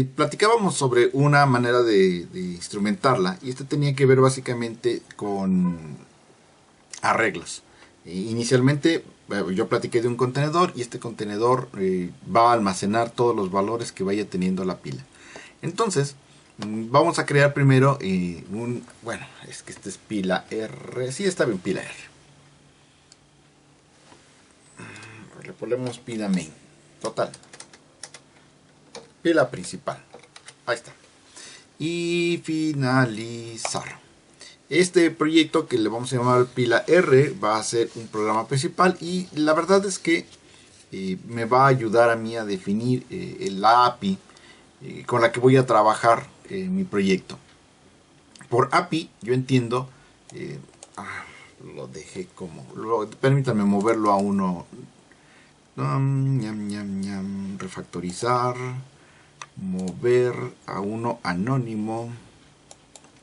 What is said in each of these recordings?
platicábamos sobre una manera de instrumentarla, y este tenía que ver básicamente con arreglos. Inicialmente yo platiqué de un contenedor, y este contenedor va a almacenar todos los valores que vaya teniendo la pila. Entonces vamos a crear primero bueno, es que este es pila R, sí está bien, pila R. Le ponemos pila main, total, pila principal, ahí está, y finalizar. Este proyecto, que le vamos a llamar pila R, va a ser un programa principal, y la verdad es que me va a ayudar a mí a definir la API con la que voy a trabajar mi proyecto. Por API yo entiendo, lo dejé como, permítanme moverlo a uno, refactorizar, mover a uno anónimo,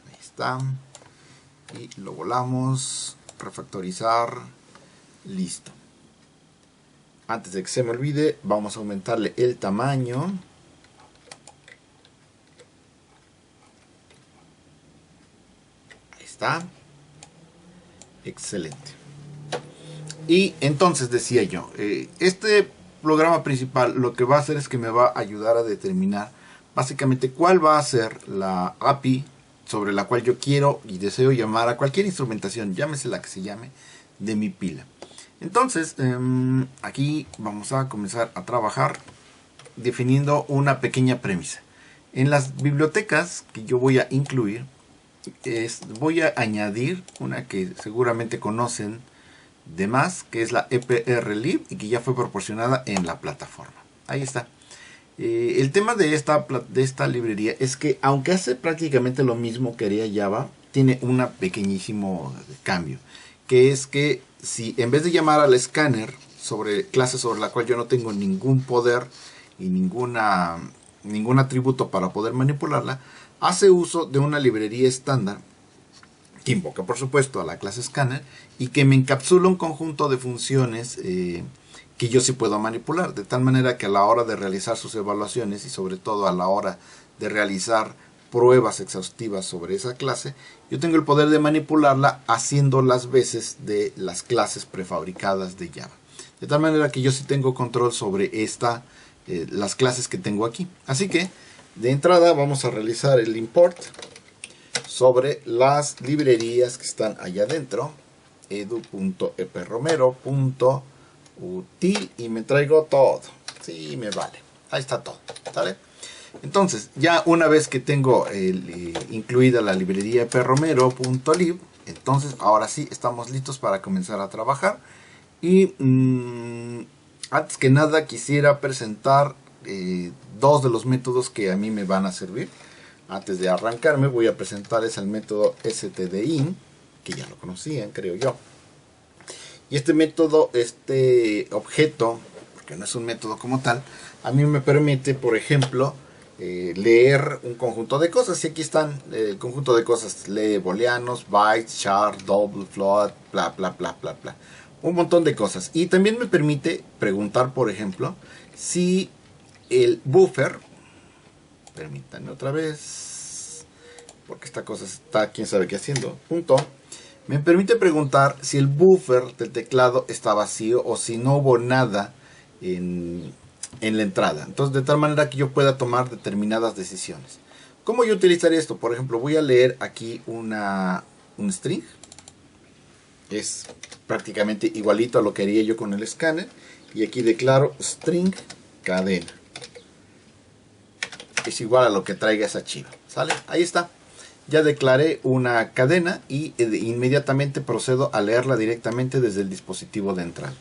ahí está, y lo volamos, refactorizar, listo. Antes de que se me olvide, vamos a aumentarle el tamaño. Ahí está. Excelente. Y entonces decía yo, este programa principal lo que va a hacer es que me va a ayudar a determinar básicamente cuál va a ser la API sobre la cual yo quiero y deseo llamar a cualquier instrumentación, llámese la que se llame, de mi pila. Entonces, aquí vamos a comenzar a trabajar definiendo una pequeña premisa. En las bibliotecas que yo voy a incluir, voy a añadir una que seguramente conocen de más, que es la EPRLib, y que ya fue proporcionada en la plataforma. Ahí está. El tema de esta librería es que, aunque hace prácticamente lo mismo que haría Java, tiene un pequeñísimo cambio, que es que si en vez de llamar al escáner sobre clase sobre la cual yo no tengo ningún poder y ningún atributo para poder manipularla, hace uso de una librería estándar que invoca por supuesto a la clase scanner y que me encapsula un conjunto de funciones que yo sí puedo manipular, de tal manera que a la hora de realizar sus evaluaciones y sobre todo a la hora de realizar pruebas exhaustivas sobre esa clase, yo tengo el poder de manipularla haciendo las veces de las clases prefabricadas de Java. De tal manera que yo sí tengo control sobre las clases que tengo aquí. Así que de entrada vamos a realizar el import sobre las librerías que están allá adentro, edu.epromero.util, y me traigo todo. Sí, me vale. Ahí está todo. ¿Sale? Entonces, ya una vez que tengo incluida la librería epromero.lib, entonces ahora sí estamos listos para comenzar a trabajar. Y antes que nada quisiera presentar dos de los métodos que a mí me van a servir. Antes de arrancarme voy a presentarles el método stdin, que ya lo conocían, creo yo. Y este método, este objeto, porque no es un método como tal, a mí me permite, por ejemplo, leer un conjunto de cosas. Y aquí están el conjunto de cosas: lee booleanos, bytes, char, double, float, bla bla bla bla bla. Un montón de cosas. Y también me permite preguntar, por ejemplo, si el buffer, permítanme otra vez, porque esta cosa está quién sabe qué haciendo, me permite preguntar si el buffer del teclado está vacío o si no hubo nada en la entrada. Entonces, de tal manera que yo pueda tomar determinadas decisiones. ¿Cómo yo utilizaría esto? Por ejemplo, voy a leer aquí un string. Es prácticamente igualito a lo que haría yo con el escáner. Y aquí declaro string cadena. Es igual a lo que traiga esa chiva. ¿Sale? Ahí está. Ya declaré una cadena y inmediatamente procedo a leerla directamente desde el dispositivo de entrada.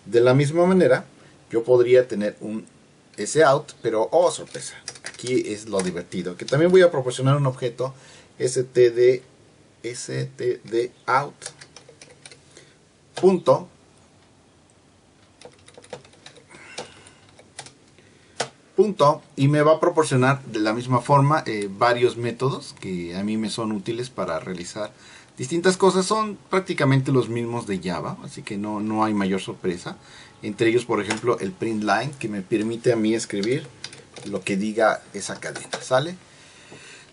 De la misma manera, yo podría tener un sout, pero oh sorpresa, aquí es lo divertido, que también voy a proporcionar un objeto stdout punto, y me va a proporcionar de la misma forma varios métodos que a mí me son útiles para realizar distintas cosas. Son prácticamente los mismos de Java, así que no hay mayor sorpresa. Entre ellos, por ejemplo, el print line, que me permite a mí escribir lo que diga esa cadena, ¿sale?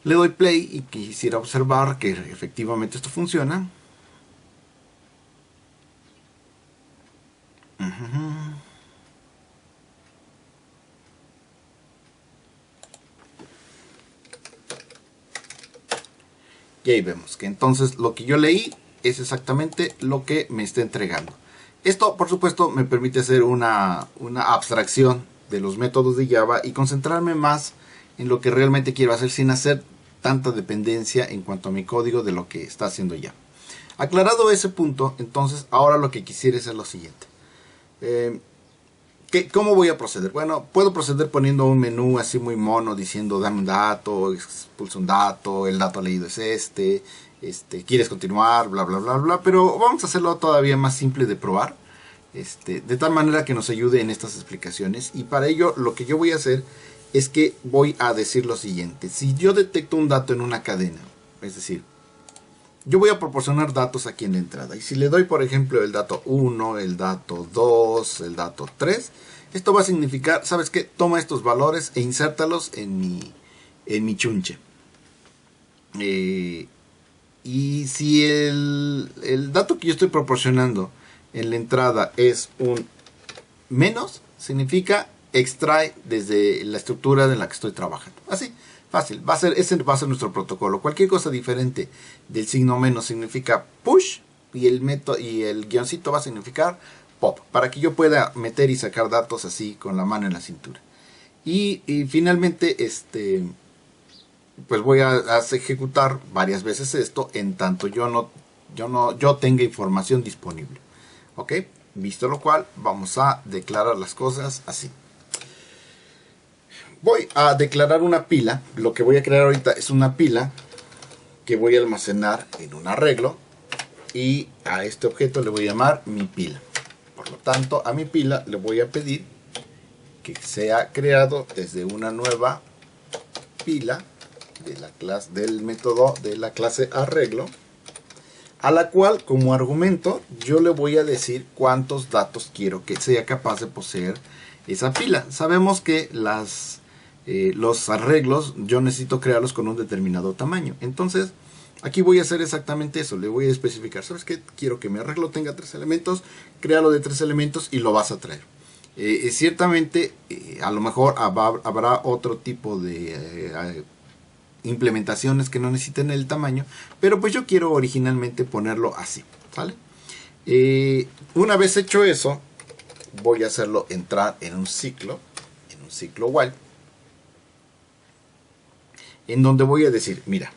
Le doy play y quisiera observar que efectivamente esto funciona. Y ahí vemos que entonces lo que yo leí es exactamente lo que me está entregando. Esto, por supuesto, me permite hacer una abstracción de los métodos de Java y concentrarme más en lo que realmente quiero hacer sin hacer tanta dependencia en cuanto a mi código de lo que está haciendo Java. Aclarado ese punto, entonces ahora lo que quisiera es lo siguiente. ¿Cómo voy a proceder? Bueno, puedo proceder poniendo un menú así muy mono diciendo dame un dato, expulsa un dato, el dato leído es quieres continuar, bla bla bla bla, pero vamos a hacerlo todavía más simple de probar, de tal manera que nos ayude en estas explicaciones. Y para ello lo que yo voy a hacer es que voy a decir lo siguiente: si yo detecto un dato en una cadena, es decir, yo voy a proporcionar datos aquí en la entrada. Y si le doy, por ejemplo, el dato 1, el dato 2, el dato 3, esto va a significar, ¿sabes qué? Toma estos valores e insértalos en mi chunche. Y si el dato que yo estoy proporcionando en la entrada es un menos, significa extrae desde la estructura en la que estoy trabajando. Así, fácil. Ese va a ser nuestro protocolo. Cualquier cosa diferente del signo menos significa push y el guioncito va a significar pop, para que yo pueda meter y sacar datos así con la mano en la cintura. Y finalmente, pues voy a ejecutar varias veces esto en tanto yo tenga información disponible. ¿Ok? Visto lo cual, vamos a declarar las cosas así. Voy a declarar una pila. Lo que voy a crear ahorita es una pila que voy a almacenar en un arreglo. Y a este objeto le voy a llamar mi pila. Por lo tanto, a mi pila le voy a pedir que sea creado desde una nueva pila de la clase, del método de la clase arreglo, a la cual como argumento yo le voy a decir cuántos datos quiero que sea capaz de poseer esa pila. Sabemos que los arreglos yo necesito crearlos con un determinado tamaño. Entonces aquí voy a hacer exactamente eso. Le voy a especificar, ¿sabes qué? Quiero que mi arreglo tenga 3 elementos, créalo de 3 elementos y lo vas a traer. Ciertamente a lo mejor habrá otro tipo de implementaciones que no necesiten el tamaño, pero pues yo quiero originalmente ponerlo así, ¿vale? Una vez hecho eso, voy a hacerlo entrar en un ciclo while, en donde voy a decir, mira,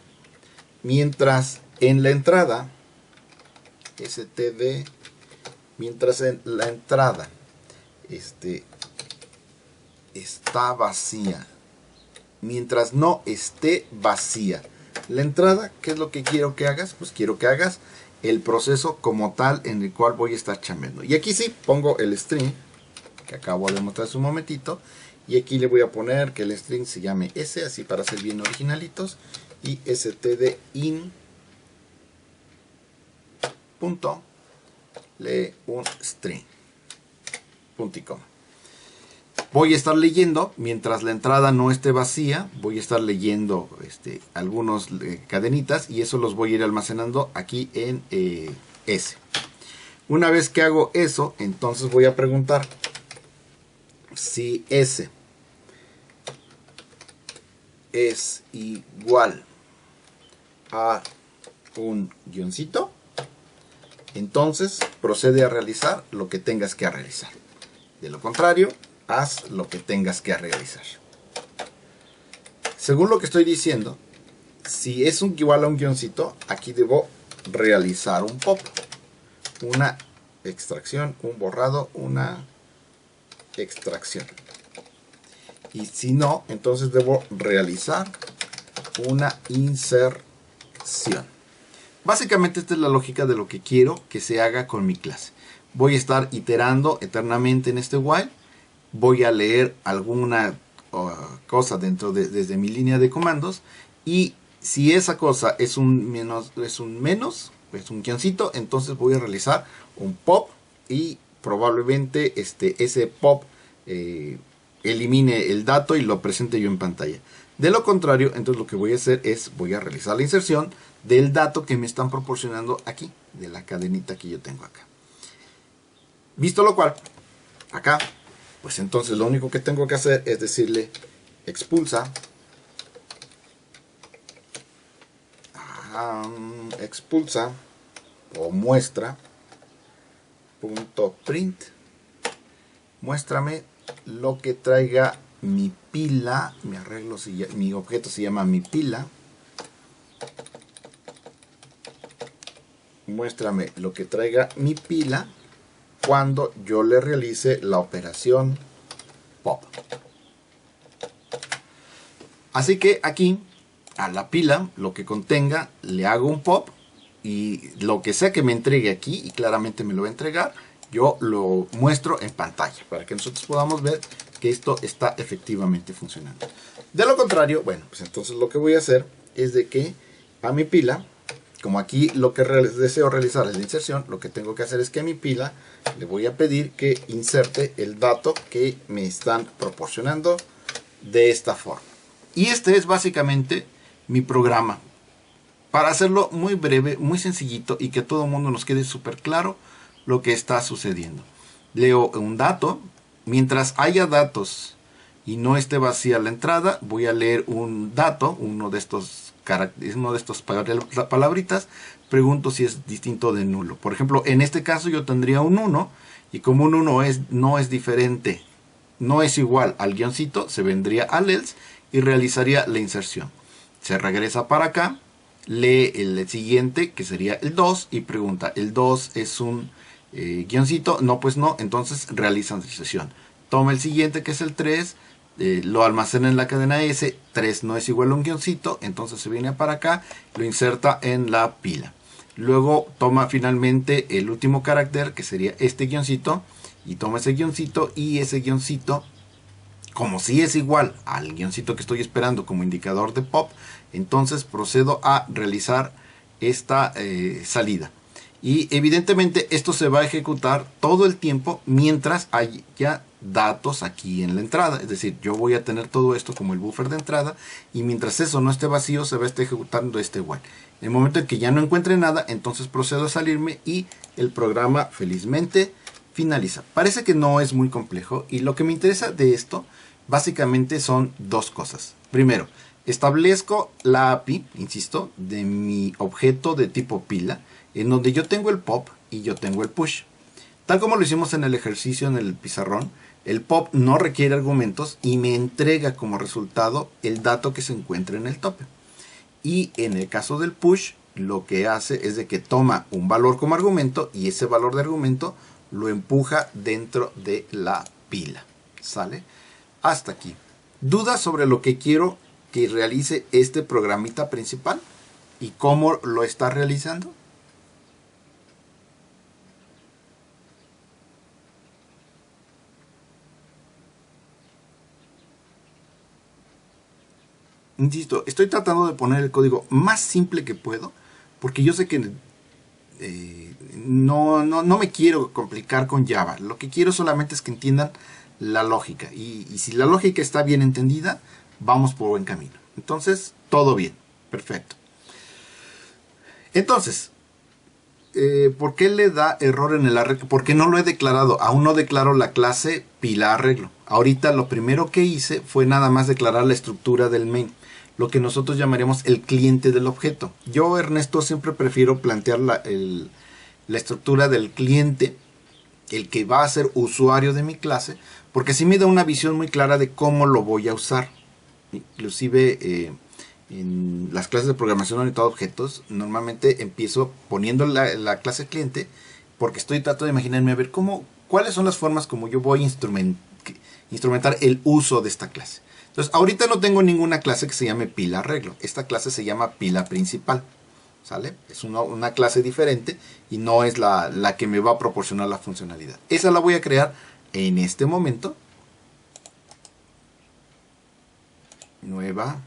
mientras en la entrada std, mientras en la entrada está vacía, mientras no esté vacía la entrada, ¿qué es lo que quiero que hagas? Pues quiero que hagas el proceso como tal en el cual voy a estar chambeando. Y aquí sí pongo el string que acabo de mostrar hace un momentito, y aquí le voy a poner que el string se llame s, así para ser bien originalitos, y stdin punto lee un string punto y coma. Voy a estar leyendo, mientras la entrada no esté vacía, voy a estar leyendo algunos cadenitas, y eso los voy a ir almacenando aquí en S. Una vez que hago eso, entonces voy a preguntar si S es igual a un guioncito, entonces procede a realizar lo que tengas que realizar. De lo contrario, haz lo que tengas que realizar. Según lo que estoy diciendo, si es igual a un guioncito, aquí debo realizar un pop, una extracción, un borrado, una extracción. Y si no, entonces debo realizar una inserción. Básicamente esta es la lógica de lo que quiero que se haga con mi clase. Voy a estar iterando eternamente en este while. Voy a leer alguna cosa desde mi línea de comandos, y si esa cosa es un menos, es un guioncito, entonces voy a realizar un pop, y probablemente ese pop elimine el dato y lo presente yo en pantalla. De lo contrario, entonces lo que voy a hacer es, voy a realizar la inserción del dato que me están proporcionando aquí, de la cadenita que yo tengo acá. Visto lo cual, acá, pues entonces lo único que tengo que hacer es decirle expulsa, o muestra punto print, muéstrame lo que traiga mi pila, mi objeto se llama mi pila, muéstrame lo que traiga mi pila cuando yo le realice la operación pop. Así que aquí a la pila, lo que contenga, le hago un pop y lo que sea que me entregue aquí, y claramente me lo va a entregar, yo lo muestro en pantalla para que nosotros podamos ver que esto está efectivamente funcionando. De lo contrario, bueno, pues entonces lo que voy a hacer es de que a mi pila, como aquí lo que deseo realizar es la inserción, lo que tengo que hacer es que a mi pila le voy a pedir que inserte el dato que me están proporcionando de esta forma. Y este es básicamente mi programa. Para hacerlo muy breve, muy sencillito y que a todo el mundo nos quede súper claro lo que está sucediendo. Leo un dato. Mientras haya datos y no esté vacía la entrada, voy a leer un dato, uno de estos palabritas. Pregunto si es distinto de nulo. Por ejemplo, en este caso yo tendría un 1 y como un 1 no es diferente, no es igual al guioncito, se vendría al else y realizaría la inserción. Se regresa para acá, lee el siguiente que sería el 2 y pregunta, ¿el 2 es un guioncito? No, pues no, entonces realizan la inserción. Toma el siguiente que es el 3, lo almacena en la cadena S, 3 no es igual a un guioncito, entonces se viene para acá, lo inserta en la pila. Luego toma finalmente el último carácter que sería este guioncito y toma ese guioncito y ese guioncito, como si es igual al guioncito que estoy esperando como indicador de pop, entonces procedo a realizar esta salida. Y evidentemente esto se va a ejecutar todo el tiempo mientras haya datos aquí en la entrada. Es decir, yo voy a tener todo esto como el buffer de entrada y mientras eso no esté vacío se va a estar ejecutando este while. En el momento en que ya no encuentre nada, entonces procedo a salirme y el programa felizmente finaliza. Parece que no es muy complejo y lo que me interesa de esto básicamente son dos cosas. Primero, establezco la API, insisto, de mi objeto de tipo pila, en donde yo tengo el pop y yo tengo el push. Tal como lo hicimos en el ejercicio en el pizarrón, el pop no requiere argumentos y me entrega como resultado el dato que se encuentra en el tope. Y en el caso del push, lo que hace es de que toma un valor como argumento y ese valor de argumento lo empuja dentro de la pila. ¿Sale? Hasta aquí. ¿Dudas sobre lo que quiero que realice este programita principal? ¿Y cómo lo está realizando? Insisto, estoy tratando de poner el código más simple que puedo, porque yo sé que no me quiero complicar con Java. Lo que quiero solamente es que entiendan la lógica. Y si la lógica está bien entendida, vamos por buen camino. Entonces, todo bien. Perfecto. Entonces, ¿por qué le da error en el arreglo? Porque no lo he declarado. Aún no declaro la clase pila arreglo. Ahorita lo primero que hice fue nada más declarar la estructura del main, lo que nosotros llamaremos el cliente del objeto. Yo, Ernesto, siempre prefiero plantear la estructura del cliente, el que va a ser usuario de mi clase, porque así me da una visión muy clara de cómo lo voy a usar. Inclusive en las clases de programación orientada a objetos, normalmente empiezo poniendo la clase cliente, porque estoy tratando de imaginarme a ver cuáles son las formas como yo voy a instrumentar el uso de esta clase. Entonces, ahorita no tengo ninguna clase que se llame pila arreglo. Esta clase se llama pila principal. ¿Sale? Es una clase diferente y no es la que me va a proporcionar la funcionalidad. Esa la voy a crear en este momento. Nueva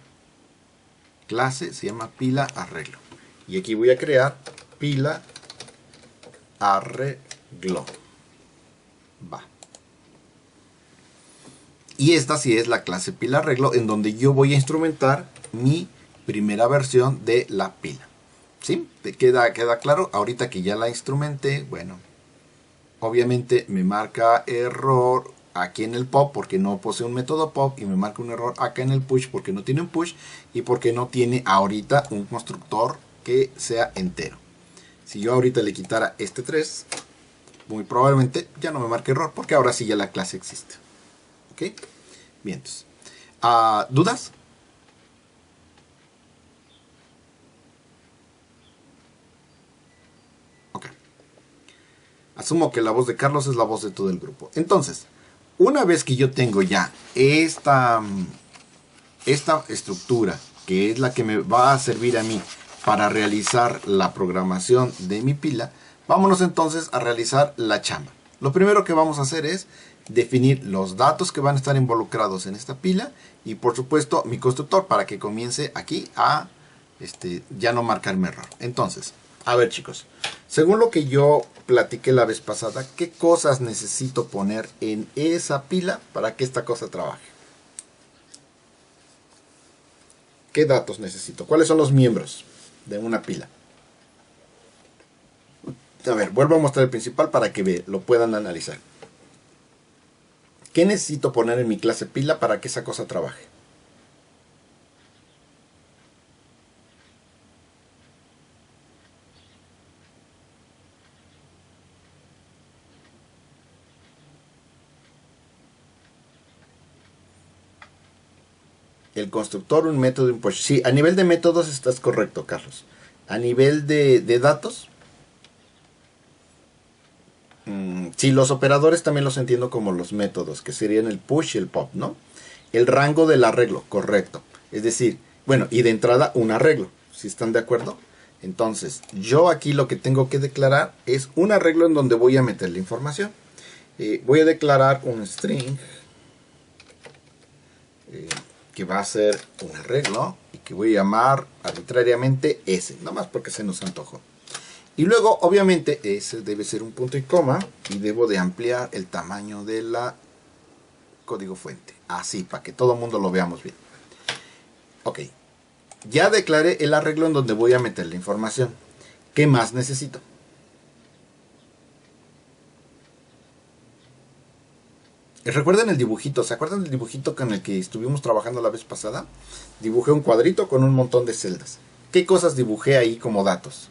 clase, se llama pila arreglo. Y aquí voy a crear pila arreglo. Va. Y esta sí es la clase pila arreglo, en donde yo voy a instrumentar mi primera versión de la pila. ¿Sí? ¿Te queda claro? Ahorita que ya la instrumenté, bueno, obviamente me marca error aquí en el pop porque no posee un método pop, y me marca un error acá en el push porque no tiene un push y porque no tiene ahorita un constructor que sea entero. Si yo ahorita le quitara este 3, muy probablemente ya no me marque error porque ahora sí ya la clase existe. ¿Ok? Bien, entonces, ¿dudas? Ok. Asumo que la voz de Carlos es la voz de todo el grupo. Entonces, una vez que yo tengo ya esta estructura, que es la que me va a servir a mí para realizar la programación de mi pila, vámonos entonces a realizar la chamba. Lo primero que vamos a hacer es definir los datos que van a estar involucrados en esta pila y por supuesto mi constructor para que comience aquí a ya no marcarme error. Entonces, a ver chicos, según lo que yo platiqué la vez pasada, ¿qué cosas necesito poner en esa pila para que esta cosa trabaje? ¿Qué datos necesito? ¿Cuáles son los miembros de una pila? A ver, vuelvo a mostrar el principal para que lo puedan analizar. ¿Qué necesito poner en mi clase pila para que esa cosa trabaje? El constructor, un método, un push. Sí, a nivel de métodos estás correcto, Carlos. A nivel de datos, sí, los operadores también los entiendo como los métodos, que serían el push y el pop, ¿no? El rango del arreglo, correcto. Es decir, bueno, y de entrada un arreglo, si están de acuerdo. Entonces, yo aquí lo que tengo que declarar es un arreglo en donde voy a meter la información. Voy a declarar un string que va a ser un arreglo y que voy a llamar arbitrariamente S, nada más porque se nos antojó. Y luego, obviamente, ese debe ser un punto y coma y debo de ampliar el tamaño de la código fuente. Así, para que todo el mundo lo veamos bien. Ok, ya declaré el arreglo en donde voy a meter la información. ¿Qué más necesito? Recuerden el dibujito, ¿se acuerdan del dibujito con el que estuvimos trabajando la vez pasada? Dibujé un cuadrito con un montón de celdas. ¿Qué cosas dibujé ahí como datos?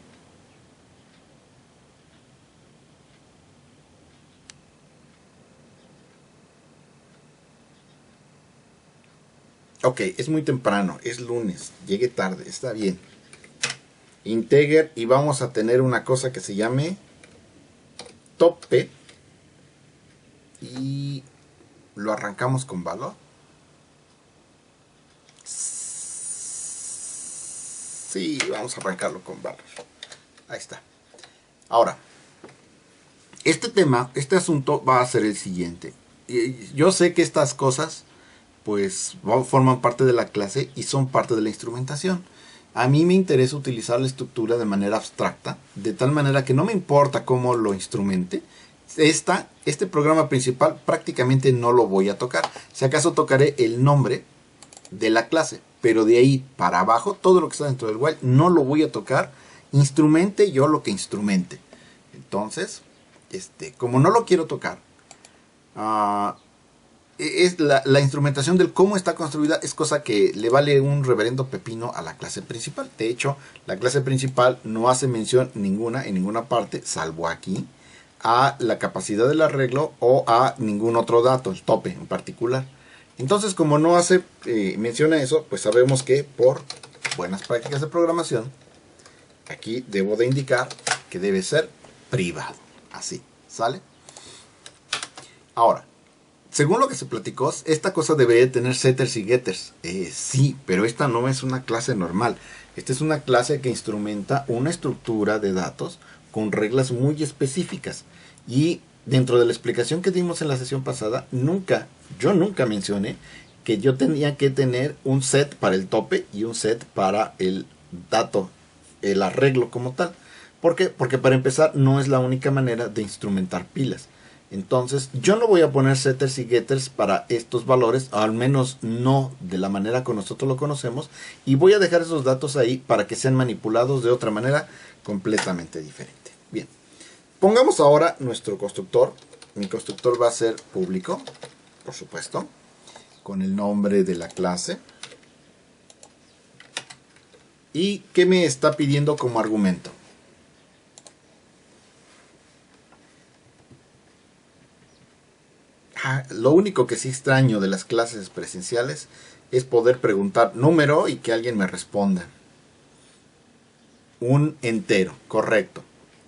Ok, es muy temprano, es lunes, llegué tarde, está bien. Integer y vamos a tener una cosa que se llame tope y lo arrancamos con valor. Sí, vamos a arrancarlo con valor. Ahí está. Ahora, este asunto va a ser el siguiente. Yo sé que estas cosas pues forman parte de la clase y son parte de la instrumentación. A mí me interesa utilizar la estructura de manera abstracta, de tal manera que no me importa cómo lo instrumente. Este programa principal prácticamente no lo voy a tocar. Si acaso tocaré el nombre de la clase, pero de ahí para abajo, todo lo que está dentro del while no lo voy a tocar. Instrumente yo lo que instrumente. Entonces, como no lo quiero tocar, es la instrumentación del cómo está construida es cosa que le vale un reverendo pepino a la clase principal. De hecho, la clase principal no hace mención ninguna en ninguna parte, salvo aquí, a la capacidad del arreglo o a ningún otro dato, el tope en particular. Entonces, como no hace mención a eso, pues sabemos que por buenas prácticas de programación, aquí debo de indicar que debe ser privado. Así, ¿sale? Ahora, según lo que se platicó, esta cosa debería tener setters y getters. Sí, pero esta no es una clase normal. Esta es una clase que instrumenta una estructura de datos con reglas muy específicas. Y dentro de la explicación que dimos en la sesión pasada, yo nunca mencioné que yo tenía que tener un set para el tope y un set para el dato, el arreglo como tal. ¿Por qué? Porque para empezar no es la única manera de instrumentar pilas. Entonces yo no voy a poner setters y getters para estos valores, al menos no de la manera que nosotros lo conocemos, y voy a dejar esos datos ahí para que sean manipulados de otra manera completamente diferente. Bien, pongamos ahora nuestro constructor. Mi constructor va a ser público, por supuesto, con el nombre de la clase. ¿Y qué me está pidiendo como argumento? Lo único que sí extraño de las clases presenciales es poder preguntar número y que alguien me responda. Un entero, correcto.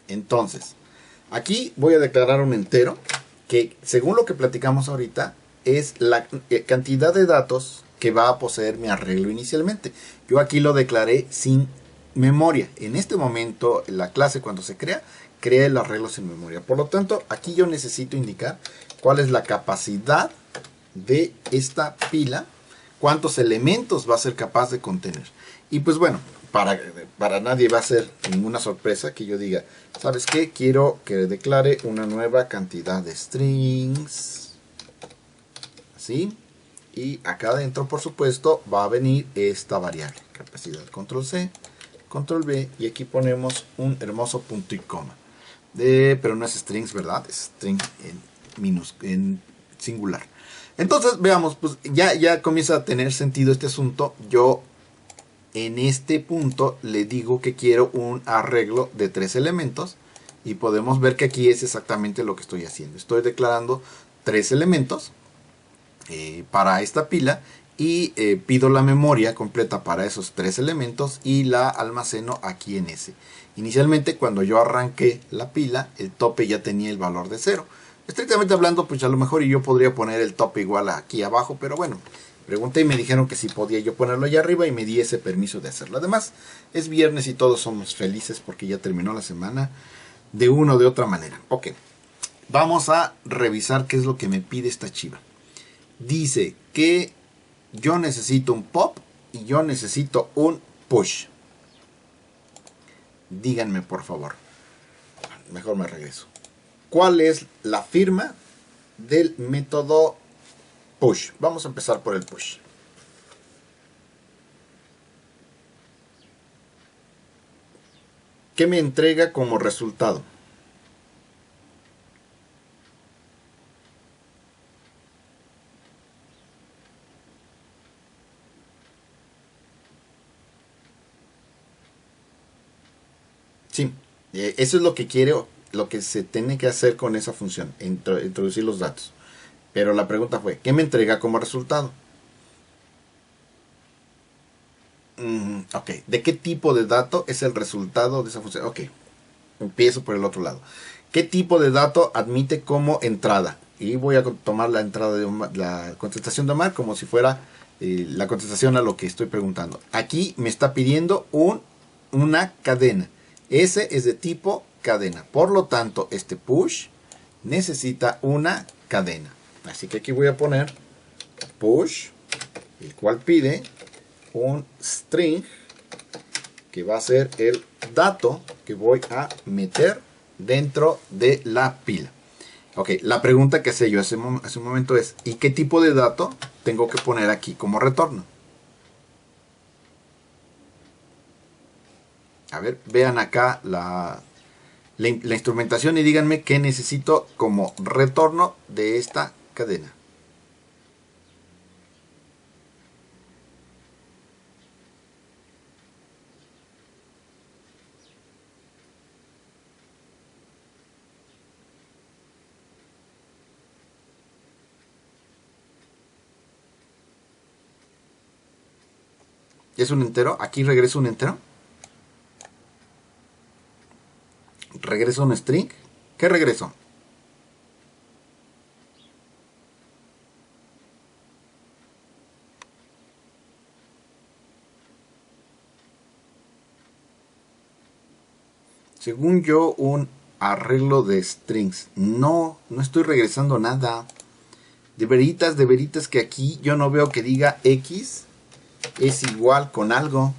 Entonces, aquí voy a declarar un entero que, según lo que platicamos ahorita, es la cantidad de datos que va a poseer mi arreglo inicialmente. Yo aquí lo declaré sin memoria. En este momento, la clase cuando se crea el arreglo sin memoria. Por lo tanto, aquí yo necesito indicar cuál es la capacidad de esta pila, cuántos elementos va a ser capaz de contener. Y pues bueno, para nadie va a ser ninguna sorpresa que yo diga, ¿sabes qué? Quiero que declare una nueva cantidad de strings. Así. Y acá adentro, por supuesto, va a venir esta variable. Capacidad, control C, control V. Y aquí ponemos un hermoso punto y coma. Pero no es strings, ¿verdad? Es string en singular. Entonces, veamos, pues ya comienza a tener sentido este asunto. Yo en este punto le digo que quiero un arreglo de 3 elementos. Y podemos ver que aquí es exactamente lo que estoy haciendo. Estoy declarando 3 elementos para esta pila. Y pido la memoria completa para esos 3 elementos y la almaceno aquí en ese. Inicialmente, cuando yo arranqué la pila, el tope ya tenía el valor de 0. Estrictamente hablando, pues a lo mejor yo podría poner el tope igual aquí abajo, pero bueno, pregunté y me dijeron que sí podía yo ponerlo allá arriba y me di ese permiso de hacerlo. Además, es viernes y todos somos felices porque ya terminó la semana de una o de otra manera. Ok, vamos a revisar qué es lo que me pide esta chiva. Dice que yo necesito un pop y yo necesito un push. Díganme por favor. Mejor me regreso. ¿Cuál es la firma del método push? Vamos a empezar por el push. ¿Qué me entrega como resultado? Sí, eso es lo que quiero, lo que se tiene que hacer con esa función, introducir los datos. Pero la pregunta fue, ¿qué me entrega como resultado? Ok, ¿de qué tipo de dato es el resultado de esa función? Ok, empiezo por el otro lado. ¿Qué tipo de dato admite como entrada? Y voy a tomar la entrada de la contestación de Omar como si fuera la contestación a lo que estoy preguntando. Aquí me está pidiendo una cadena. Ese es de tipo cadena. Por lo tanto, este push necesita una cadena. Así que aquí voy a poner push, el cual pide un string, que va a ser el dato que voy a meter dentro de la pila. Ok, la pregunta que hacía yo hace un momento es, ¿y qué tipo de dato tengo que poner aquí como retorno? A ver, vean acá la instrumentación y díganme qué necesito como retorno de esta cadena. ¿Es un entero? ¿Aquí regreso un entero? ¿Regreso un string? ¿Qué regreso? Según yo, un arreglo de strings. No estoy regresando nada. De veritas que aquí yo no veo que diga X es igual con algo.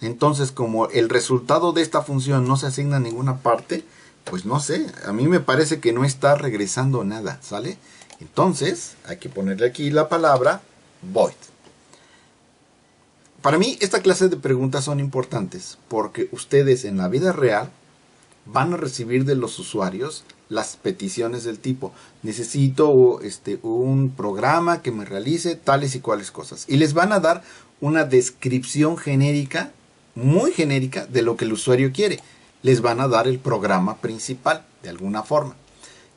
Entonces, como el resultado de esta función no se asigna a ninguna parte, Pues no sé, a mí me parece que no está regresando nada, ¿sale? Entonces, hay que ponerle aquí la palabra void. Para mí, esta clase de preguntas son importantes porque ustedes en la vida real van a recibir de los usuarios las peticiones del tipo: necesito un programa que me realice tales y cuales cosas. Y les van a dar una descripción genérica, muy genérica, de lo que el usuario quiere. Les van a dar el programa principal, de alguna forma.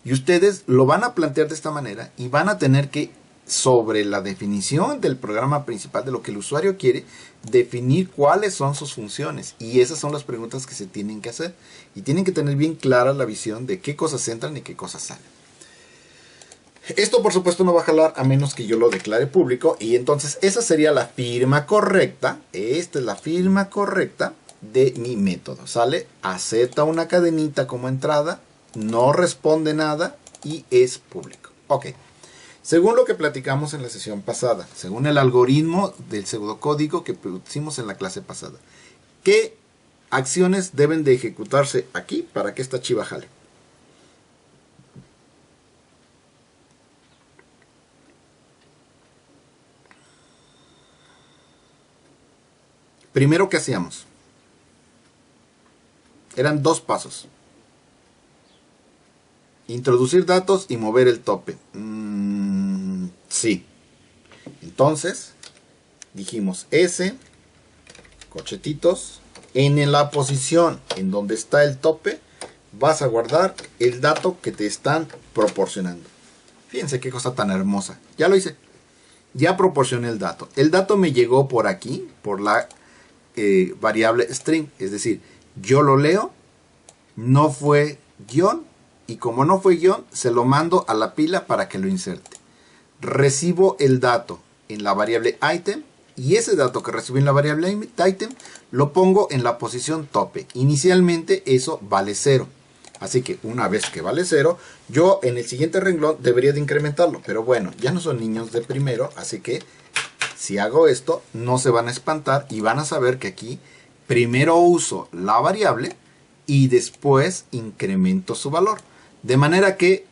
Y ustedes lo van a plantear de esta manera y van a tener que, sobre la definición del programa principal, de lo que el usuario quiere, definir cuáles son sus funciones. Y esas son las preguntas que se tienen que hacer. Y tienen que tener bien clara la visión de qué cosas entran y qué cosas salen. Esto por supuesto no va a jalar a menos que yo lo declare público. Y entonces esa sería la firma correcta. Esta es la firma correcta de mi método. ¿Sale? Acepta una cadenita como entrada. No responde nada y es público. Ok. Según lo que platicamos en la sesión pasada, según el algoritmo del pseudocódigo que pusimos en la clase pasada, ¿qué acciones deben de ejecutarse aquí para que esta chiva jale? Primero, ¿qué hacíamos? Eran dos pasos. Introducir datos y mover el tope. Sí. Entonces, dijimos S, cochetitos, en la posición en donde está el tope, vas a guardar el dato que te están proporcionando. Fíjense qué cosa tan hermosa. Ya lo hice. Ya proporcioné el dato. El dato me llegó por aquí, por la variable string. Es decir, yo lo leo, no fue guión, y como no fue guión, se lo mando a la pila para que lo inserte. Recibo el dato en la variable item, y ese dato que recibí en la variable item lo pongo en la posición tope. Inicialmente eso vale 0. Así que una vez que vale 0, yo en el siguiente renglón debería de incrementarlo. Pero bueno, ya no son niños de primero, así que si hago esto, no se van a espantar y van a saber que aquí primero uso la variable y después incremento su valor. De manera que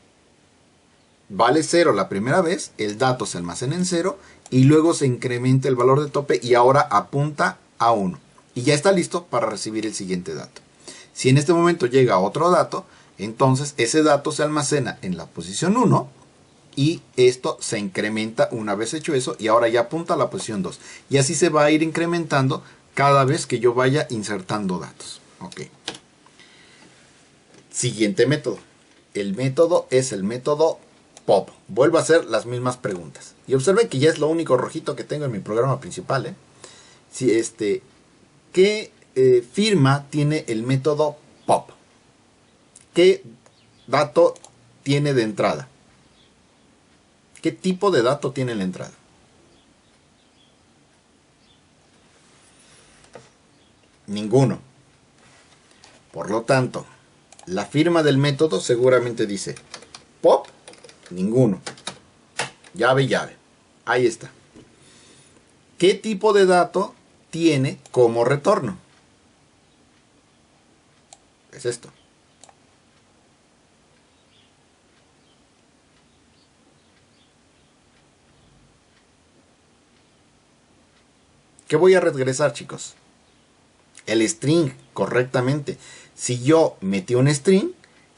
vale 0 la primera vez, el dato se almacena en 0 y luego se incrementa el valor de tope y ahora apunta a 1. Y ya está listo para recibir el siguiente dato. Si en este momento llega otro dato, entonces ese dato se almacena en la posición 1 y esto se incrementa una vez hecho eso y ahora ya apunta a la posición 2. Y así se va a ir incrementando cada vez que yo vaya insertando datos. Ok. Siguiente método. El método es el método pop. Vuelvo a hacer las mismas preguntas. Y observen que ya es lo único rojito que tengo en mi programa principal. Si ¿qué firma tiene el método pop? ¿Qué dato tiene de entrada? ¿Qué tipo de dato tiene la entrada? Ninguno. Por lo tanto, la firma del método seguramente dice pop, ninguno. Llave, llave. Ahí está. ¿Qué tipo de dato tiene como retorno? Es esto. ¿Qué voy a regresar, chicos? El string, correctamente. Si yo metí un string,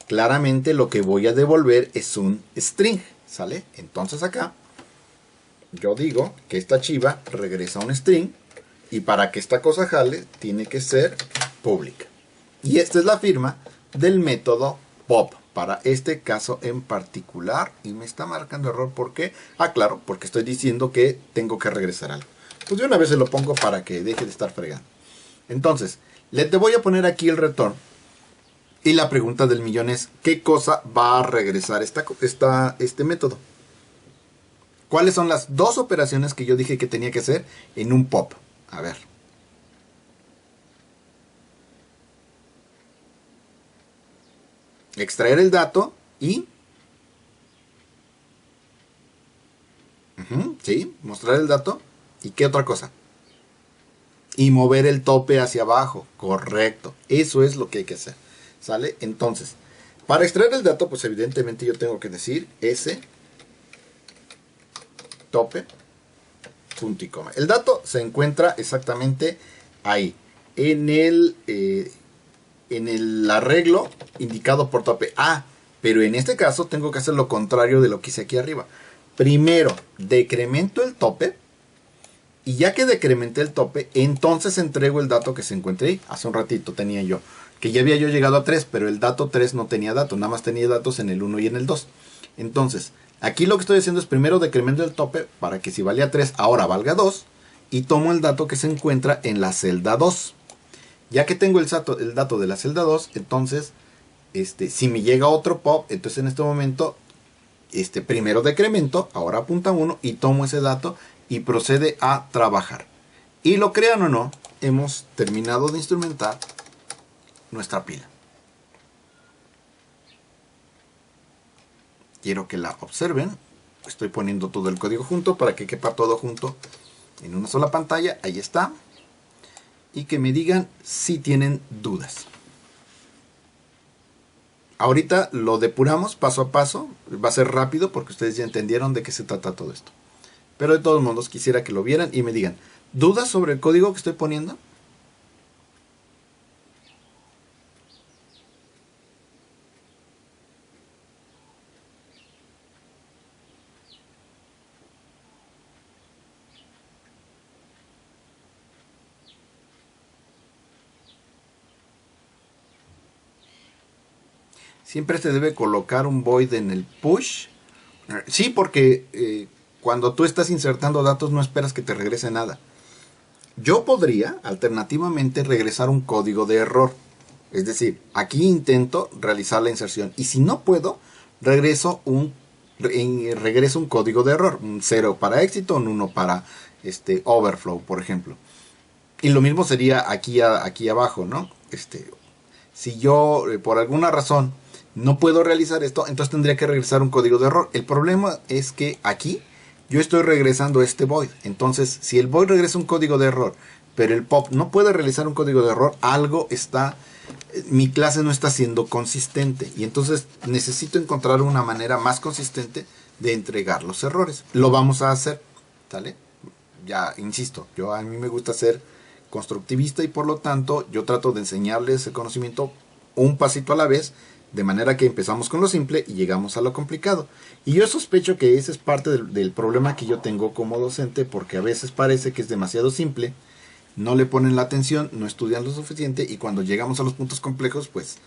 claramente lo que voy a devolver es un string, ¿sale? Entonces acá yo digo que esta chiva regresa un string y para que esta cosa jale tiene que ser pública. Y esta es la firma del método pop para este caso en particular. Y me está marcando error, ¿por qué? Ah, claro, porque estoy diciendo que tengo que regresar algo. Pues de una vez se lo pongo para que deje de estar fregando. Entonces, te voy a poner aquí el return. Y la pregunta del millón es, ¿qué cosa va a regresar este método? ¿Cuáles son las dos operaciones que yo dije que tenía que hacer en un pop? A ver. Extraer el dato y... sí, mostrar el dato. ¿Y qué otra cosa? Y mover el tope hacia abajo. Correcto. Eso es lo que hay que hacer. ¿Sale? Entonces, Para extraer el dato, pues evidentemente yo tengo que decir S tope punto y coma. El dato se encuentra exactamente ahí, en el arreglo indicado por tope. Pero en este caso tengo que hacer lo contrario de lo que hice aquí arriba. Primero decremento el tope, y ya que decrementé el tope, entonces entrego el dato que se encuentre ahí. Hace un ratito tenía yo que ya había yo llegado a 3, pero el dato 3 no tenía datos, nada más tenía datos en el 1 y en el 2. Entonces, aquí lo que estoy haciendo es primero decremento el tope para que si valía 3, ahora valga 2, y tomo el dato que se encuentra en la celda 2. Ya que tengo el dato de la celda 2, entonces, si me llega otro pop, entonces en este momento, primero decremento, ahora apunta 1, y tomo ese dato y procede a trabajar. Y lo crean o no, hemos terminado de instrumentar nuestra pila. Quiero que la observen. Estoy poniendo todo el código junto para que quepa todo junto en una sola pantalla. Ahí está. Y que me digan si tienen dudas. Ahorita lo depuramos paso a paso. Va a ser rápido porque ustedes ya entendieron de qué se trata todo esto. Pero de todos modos quisiera que lo vieran y me digan, ¿dudas sobre el código que estoy poniendo? Siempre se debe colocar un void en el push. Sí, porque cuando tú estás insertando datos no esperas que te regrese nada. Yo podría, alternativamente, regresar un código de error. Es decir, aquí intento realizar la inserción. Y si no puedo, regreso un código de error. Un 0 para éxito, un 1 para overflow, por ejemplo. Y lo mismo sería aquí abajo, ¿no? Si yo, por alguna razón, no puedo realizar esto, entonces tendría que regresar un código de error. El problema es que aquí yo estoy regresando este void. Entonces, si el void regresa un código de error, pero el pop no puede realizar un código de error, algo está, mi clase no está siendo consistente. Y entonces necesito encontrar una manera más consistente de entregar los errores. Lo vamos a hacer, ¿sale? Ya, insisto, a mí me gusta ser constructivista y por lo tanto yo trato de enseñarles el conocimiento un pasito a la vez, de manera que empezamos con lo simple y llegamos a lo complicado. Y yo sospecho que ese es parte del problema que yo tengo como docente, porque a veces parece que es demasiado simple, no le ponen la atención, no estudian lo suficiente y cuando llegamos a los puntos complejos, pues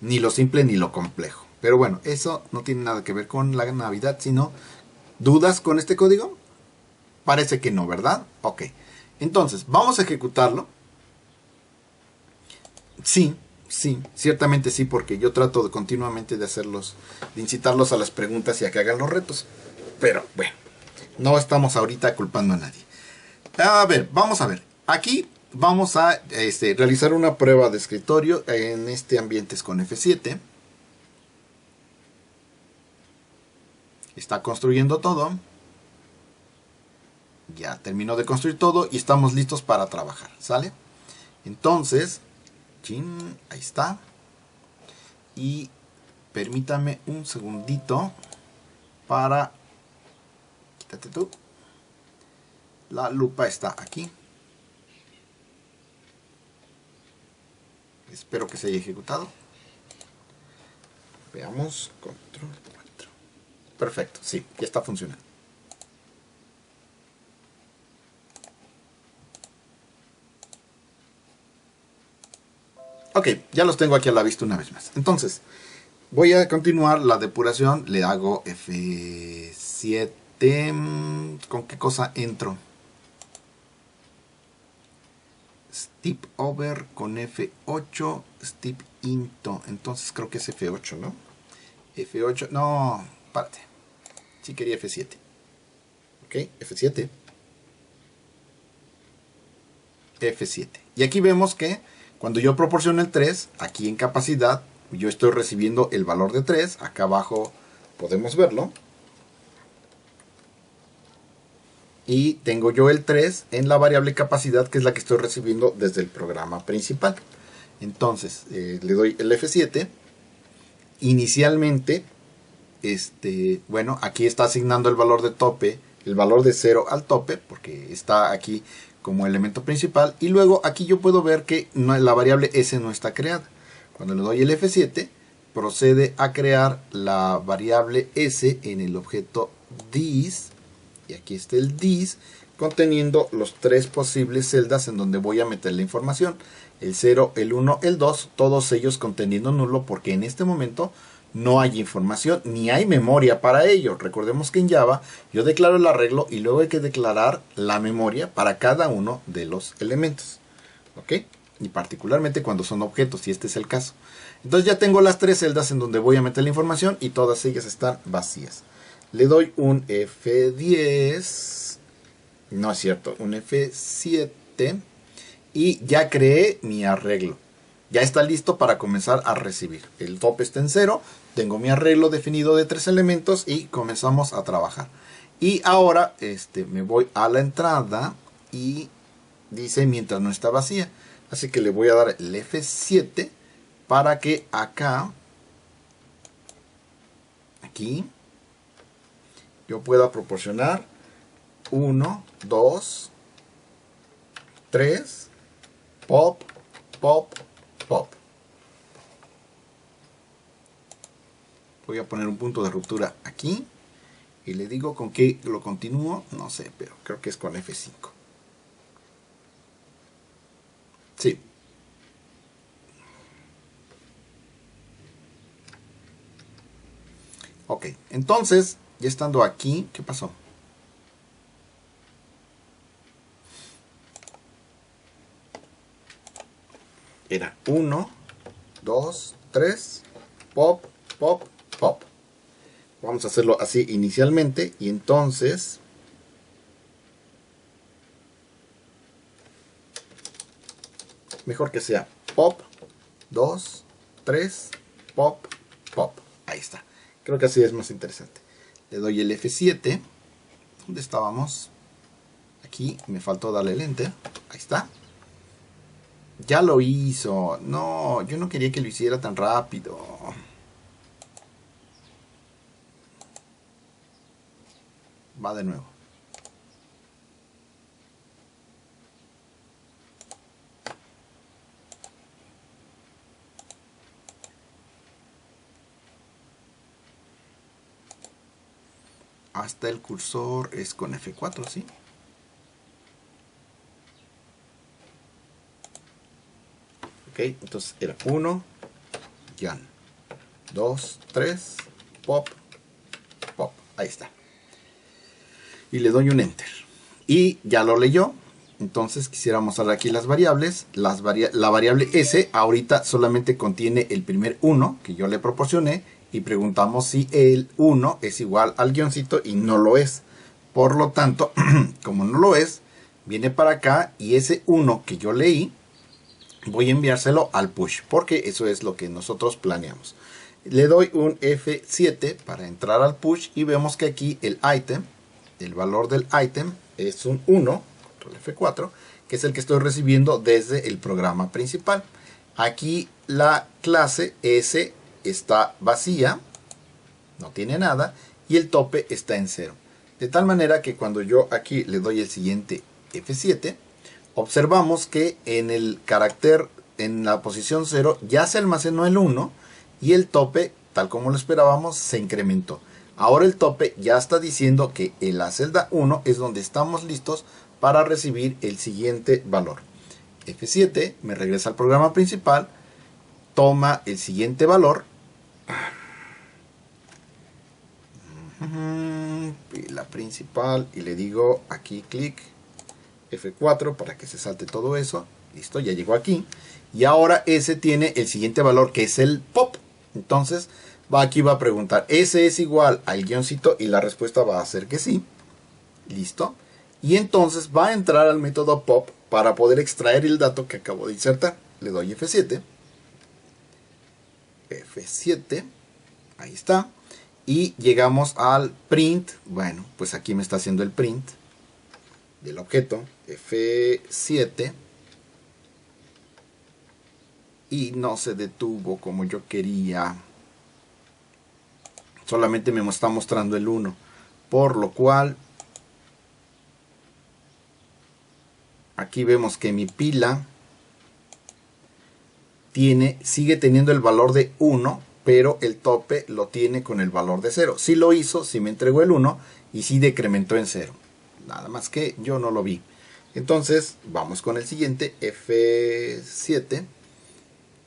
ni lo simple ni lo complejo. Pero bueno, eso no tiene nada que ver con la Navidad, sino ¿dudas con este código? Parece que no, ¿verdad? Ok. Entonces, vamos a ejecutarlo. Sí, ciertamente sí, porque yo trato continuamente de incitarlos a las preguntas y a que hagan los retos. Pero bueno, no estamos ahorita culpando a nadie. A ver, vamos a ver. Aquí vamos a realizar una prueba de escritorio. En este ambiente es con F7. Está construyendo todo. Ya terminó de construir todo y estamos listos para trabajar, ¿sale? Entonces, ahí está. Y permítame un segundito para... Quítate tú. La lupa está aquí. Espero que se haya ejecutado. Veamos. Control 4. Perfecto, sí, ya está funcionando. Ok, ya los tengo aquí a la vista una vez más. Entonces, voy a continuar la depuración. Le hago F7. ¿Con qué cosa entro? Step over con F8. Step into. Entonces creo que es F8, ¿no? F8. No, párate. Sí quería F7. Ok, F7. F7. Y aquí vemos que cuando yo proporciono el 3, aquí en capacidad, yo estoy recibiendo el valor de 3. Acá abajo podemos verlo. Y tengo yo el 3 en la variable capacidad, que es la que estoy recibiendo desde el programa principal. Entonces, le doy el F7. inicialmente, bueno, aquí está asignando el valor de tope, el valor de 0 al tope, porque está aquí como elemento principal. Y luego aquí yo puedo ver que la variable s no está creada. Cuando le doy el F7, procede a crear la variable s en el objeto dis. Y aquí está el dis, conteniendo los 3 posibles celdas en donde voy a meter la información. El 0, el 1, el 2, todos ellos conteniendo nulo, porque en este momento no hay información ni hay memoria para ello. Recordemos que en Java yo declaro el arreglo y luego hay que declarar la memoria para cada uno de los elementos. ¿Ok? Y particularmente cuando son objetos, y este es el caso. Entonces ya tengo las 3 celdas en donde voy a meter la información y todas ellas están vacías. Le doy un F10, no es cierto, un F7 y ya creé mi arreglo. Ya está listo para comenzar a recibir. El tope está en 0, tengo mi arreglo definido de 3 elementos y comenzamos a trabajar. Y ahora me voy a la entrada y dice mientras no está vacía. Así que le voy a dar el F7 para que acá, aquí, yo pueda proporcionar 1, 2, 3, pop, pop, pop. Voy a poner un punto de ruptura aquí y le digo con qué lo continúo, no sé, pero creo que es con F5. Sí. Ok, entonces, ya estando aquí, ¿qué pasó? Era 1, 2, 3, pop, pop, pop. Vamos a hacerlo así inicialmente y entonces mejor que sea pop, 2, 3, pop, pop. Ahí está. Creo que así es más interesante. Le doy el F7. ¿Dónde estábamos? Aquí me faltó darle el enter. Ahí está. Ya lo hizo. No, yo no quería que lo hiciera tan rápido. Va de nuevo. Hasta el cursor es con F4, ¿sí? Ok, entonces era 1, Jan. 2, 3, pop, pop. Ahí está. Y le doy un enter. Y ya lo leyó. Entonces quisiera mostrar aquí las variables. La variable S ahorita solamente contiene el primer 1 que yo le proporcioné. Y preguntamos si el 1 es igual al guioncito y no lo es. Por lo tanto, como no lo es, viene para acá y ese 1 que yo leí, voy a enviárselo al push. Porque eso es lo que nosotros planeamos. Le doy un F7 para entrar al push y vemos que aquí el item, el valor del item es un 1, control F4, que es el que estoy recibiendo desde el programa principal. Aquí la clase S está vacía, no tiene nada, y el tope está en 0. De tal manera que cuando yo aquí le doy el siguiente F7, observamos que en el carácter, en la posición 0, ya se almacenó el 1 y el tope, tal como lo esperábamos, se incrementó. Ahora el tope ya está diciendo que en la celda 1 es donde estamos listos para recibir el siguiente valor. F7 me regresa al programa principal, toma el siguiente valor, la principal, y le digo aquí clic F4 para que se salte todo eso. Listo, ya llegó aquí. Y ahora S tiene el siguiente valor que es el pop. Entonces aquí va a preguntar, ¿S es igual al guioncito? Y la respuesta va a ser que sí. Listo. Y entonces va a entrar al método pop para poder extraer el dato que acabo de insertar. Le doy F7. F7. Ahí está. Y llegamos al print. Bueno, pues aquí me está haciendo el print del objeto. F7. Y no se detuvo como yo quería. solamente me está mostrando el 1, por lo cual aquí vemos que mi pila sigue teniendo el valor de 1, pero el tope lo tiene con el valor de 0. Sí lo hizo, sí me entregó el 1 y sí decrementó en 0. Nada más que yo no lo vi. Entonces vamos con el siguiente, F7.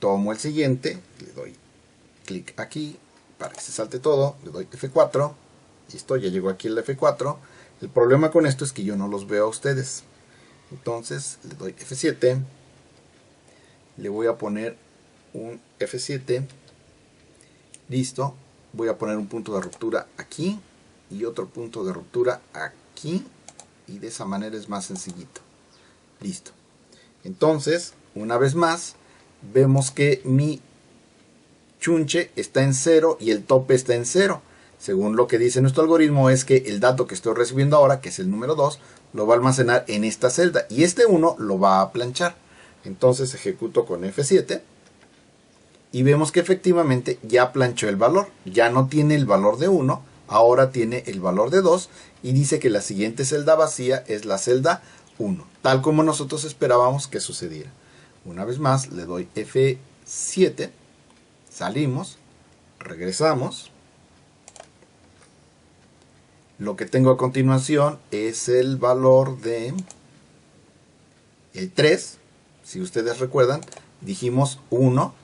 Tomo el siguiente, le doy clic aquí para que se salte todo, le doy F4. Listo, ya llegó aquí el F4. El problema con esto es que yo no los veo a ustedes. Entonces le doy F7. Le voy a poner un F7. Listo. Voy a poner un punto de ruptura aquí y otro punto de ruptura aquí. Y de esa manera es más sencillito. Listo. Entonces, una vez más, vemos que mi chunche está en 0 y el tope está en 0. Según lo que dice nuestro algoritmo, es que el dato que estoy recibiendo ahora, que es el número 2, lo va a almacenar en esta celda. Y este 1 lo va a planchar. Entonces ejecuto con F7. Y vemos que efectivamente ya planchó el valor. Ya no tiene el valor de 1, ahora tiene el valor de 2. Y dice que la siguiente celda vacía es la celda 1. Tal como nosotros esperábamos que sucediera. Una vez más le doy F7. Salimos. Regresamos. Lo que tengo a continuación es el valor de el 3. Si ustedes recuerdan, dijimos 1,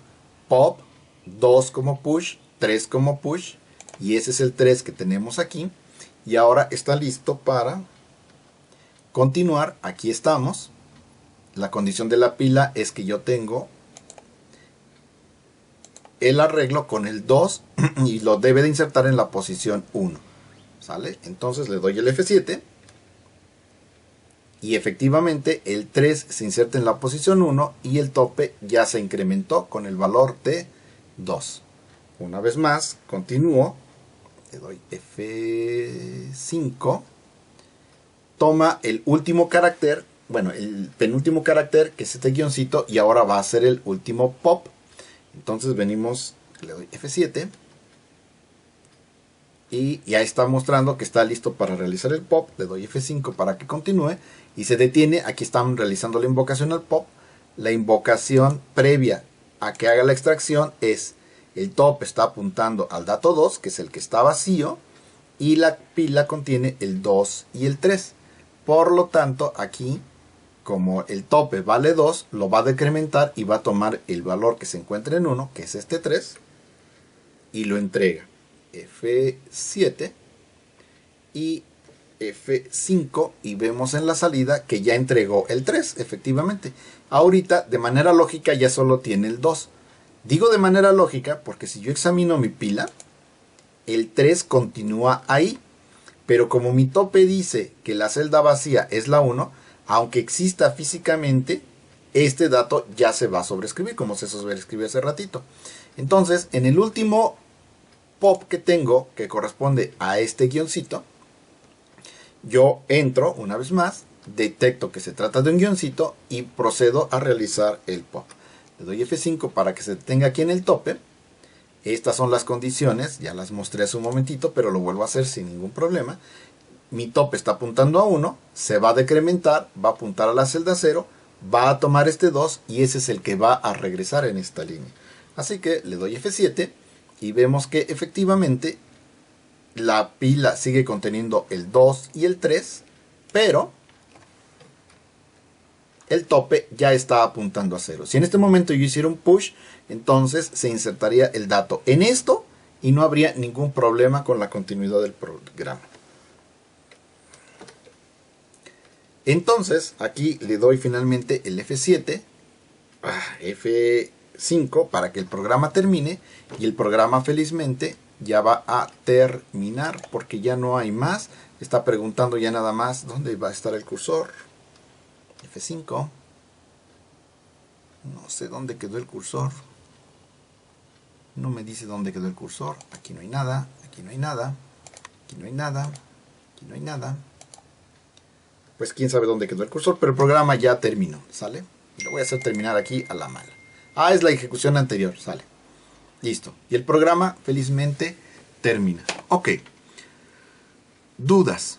pop, 2 como push, 3 como push. Y ese es el 3 que tenemos aquí. Y ahora está listo para continuar. Aquí estamos. La condición de la pila es que yo tengo el arreglo con el 2 y lo debe de insertar en la posición 1. ¿Sale? Entonces le doy el F7 y efectivamente el 3 se inserta en la posición 1 y el tope ya se incrementó con el valor de 2. Una vez más, continúo, le doy F5, toma el último carácter, bueno, el penúltimo carácter que es este guioncito y ahora va a ser el último pop. Entonces venimos, le doy F7. Y ya está mostrando que está listo para realizar el pop. Le doy F5 para que continúe. Y se detiene. Aquí están realizando la invocación al pop. La invocación previa a que haga la extracción es: el top está apuntando al dato 2, que es el que está vacío. Y la pila contiene el 2 y el 3. Por lo tanto, aquí, como el tope vale 2, lo va a decrementar y va a tomar el valor que se encuentra en 1, que es este 3. Y lo entrega. F7 y F5 y vemos en la salida que ya entregó el 3, efectivamente. Ahorita de manera lógica ya solo tiene el 2. Digo de manera lógica porque si yo examino mi pila, el 3 continúa ahí, pero como mi tope dice que la celda vacía es la 1, aunque exista físicamente, este dato ya se va a sobreescribir como se sobreescribió hace ratito. Entonces, en el último pop que tengo, que corresponde a este guioncito, yo entro una vez más, detecto que se trata de un guioncito y procedo a realizar el pop. Le doy F5 para que se detenga aquí en el tope. Estas son las condiciones, ya las mostré hace un momentito, pero lo vuelvo a hacer sin ningún problema. Mi tope está apuntando a 1, se va a decrementar, va a apuntar a la celda 0, va a tomar este 2 y ese es el que va a regresar en esta línea. Así que le doy F7 y vemos que efectivamente la pila sigue conteniendo el 2 y el 3, pero el tope ya está apuntando a 0. Si en este momento yo hiciera un push, entonces se insertaría el dato en esto y no habría ningún problema con la continuidad del programa. Entonces aquí le doy finalmente el F7, F5 para que el programa termine y el programa felizmente ya va a terminar porque ya no hay más. Está preguntando ya nada más dónde va a estar el cursor. F5. No sé dónde quedó el cursor. No me dice dónde quedó el cursor. Aquí no hay nada. Aquí no hay nada. Aquí no hay nada. Aquí no hay nada. Pues quién sabe dónde quedó el cursor. Pero el programa ya terminó. ¿Sale? Y lo voy a hacer terminar aquí a la mala. Es la ejecución anterior. Sale. Listo. Y el programa felizmente termina. Ok. Dudas.